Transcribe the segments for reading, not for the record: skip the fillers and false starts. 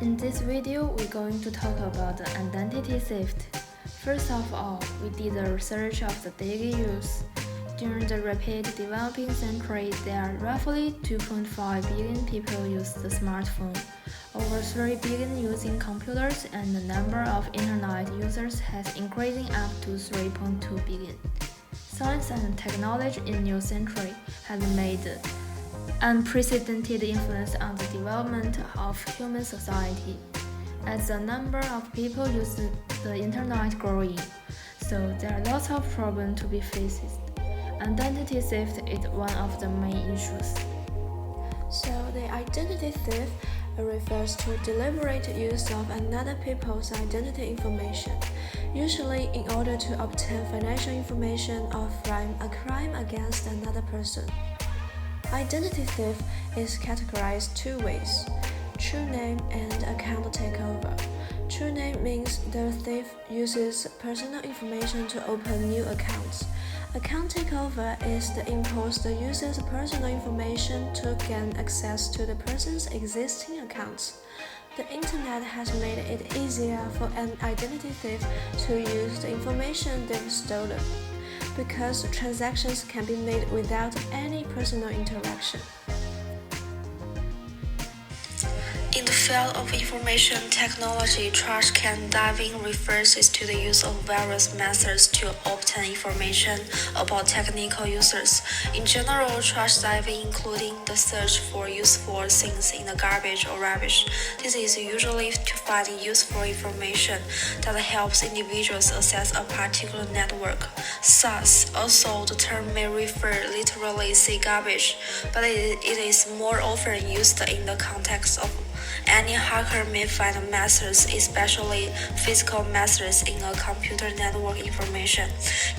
In this video, we're going to talk about identity theft. First of all, we did a research of the daily use. During the rapid developing century, there are roughly 2.5 billion people use the smartphone, over 3 billion using computers, and the number of internet users has increasing up to 3.2 billion. Science and technology in new century has made unprecedented influence on the development of human society. As the number of people use the internet growing, so there are lots of problems to be faced. Identity theft is one of the main issues. So the identity theft refers to deliberate use of another people's identity information, usually in order to obtain financial information or from a crime against another person. Identity theft is categorized two ways: true name and account takeover. True name means the thief uses personal information to open new accounts. Account takeover is the impulse the user's personal information to gain access to the person's existing accounts. The internet has made it easier for an identity thief to use the information they've stolen, because transactions can be made without any personal interaction. In the field of information technology, trash can diving refers to the use of various methods to obtain information about technical users. In general, trash diving including the search for useful things in the garbage or rubbish. This is usually to find useful information that helps individuals access a particular network. Thus, also the term may refer literally to garbage, but it is more often used in the context of any hacker may find methods, especially physical methods, in a computer network information.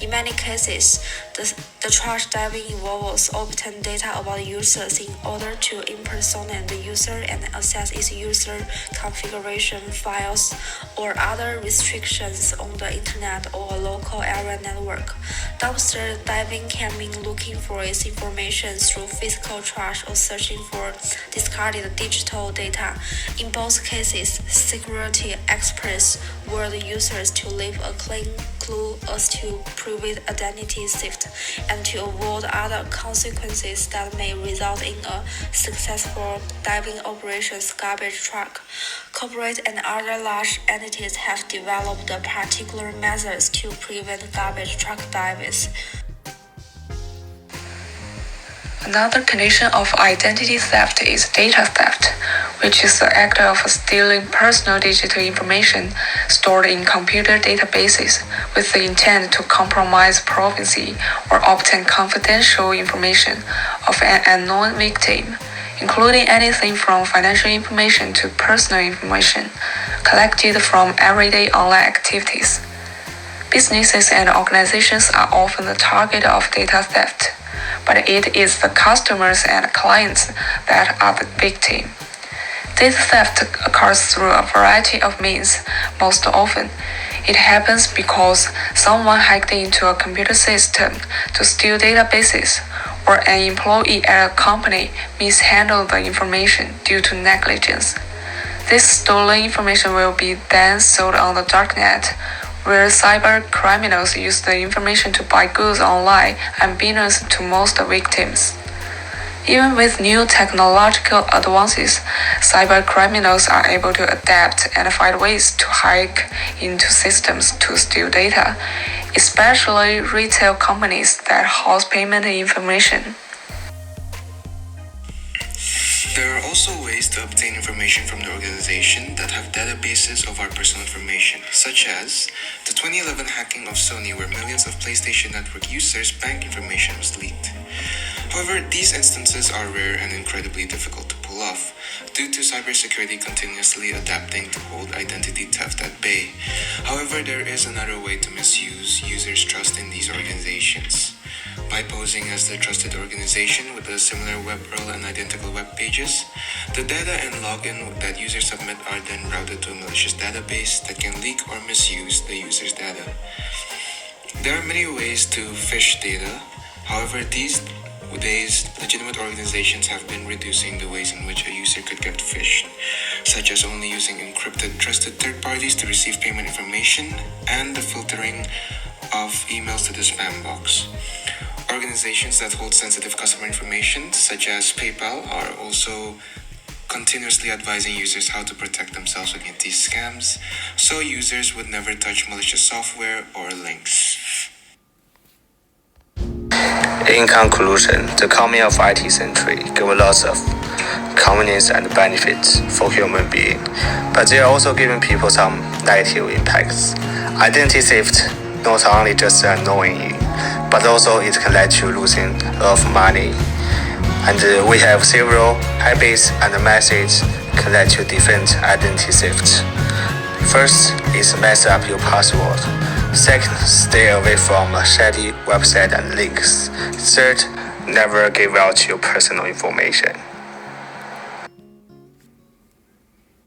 In many cases, the trash diving involves obtaining data about users in order to impersonate the user and access its user configuration files or other restrictions on the internet or a local area network. Dumpster diving can mean looking for its information through physical trash or searching for discarded digital data. In both cases, security experts warn the users to leave a clean clue as to prevent identity theft and to avoid other consequences that may result in a successful diving operations. Garbage truck, corporate and other large entities have developed particular methods to prevent garbage truck dives. Another condition of identity theft is data theft, which is the act of stealing personal digital information stored in computer databases with the intent to compromise privacy or obtain confidential information of an unknown victim, including anything from financial information to personal information collected from everyday online activities. Businesses and organizations are often the target of data theft, but it is the customers and clients that are the victim. This theft occurs through a variety of means. Most often, it happens because someone hacked into a computer system to steal databases, or an employee at a company mishandled the information due to negligence. This stolen information will be then sold on the darknet, where cyber criminals use the information to buy goods online unbeknownst to most victims. Even with new technological advances, cyber criminals are able to adapt and find ways to hack into systems to steal data, especially retail companies that house payment information. There are also ways to obtain information from the organization that have databases of our personal information, such as the 2011 hacking of Sony, where millions of PlayStation Network users' bank information was leaked. However, these instances are rare and incredibly difficult to pull off, due to cybersecurity continuously adapting to hold identity theft at bay. However, there is another way to misuse users' trust in these organizations. By posing as the trusted organization with a similar web URL and identical web pages, the data and login that users submit are then routed to a malicious database that can leak or misuse the user's data. There are many ways to phish data. However, these days, legitimate organizations have been reducing the ways in which a user could get phished. such as only using encrypted trusted third parties to receive payment information and the filtering of emails to the spam box. Organizations that hold sensitive customer information, such as PayPal, are also continuously advising users how to protect themselves against these scams, so users would never touch malicious software or links. In conclusion, the coming of IT century give lots of convenience and benefits for human beings, but they are also giving people some negative impacts. Identity theft not only just annoying, but also it can lead to losing of money. And we have several habits and methods can lead to different identity theft. First is mess up your password. Second, stay away from shady websites and links. Third, never give out your personal information.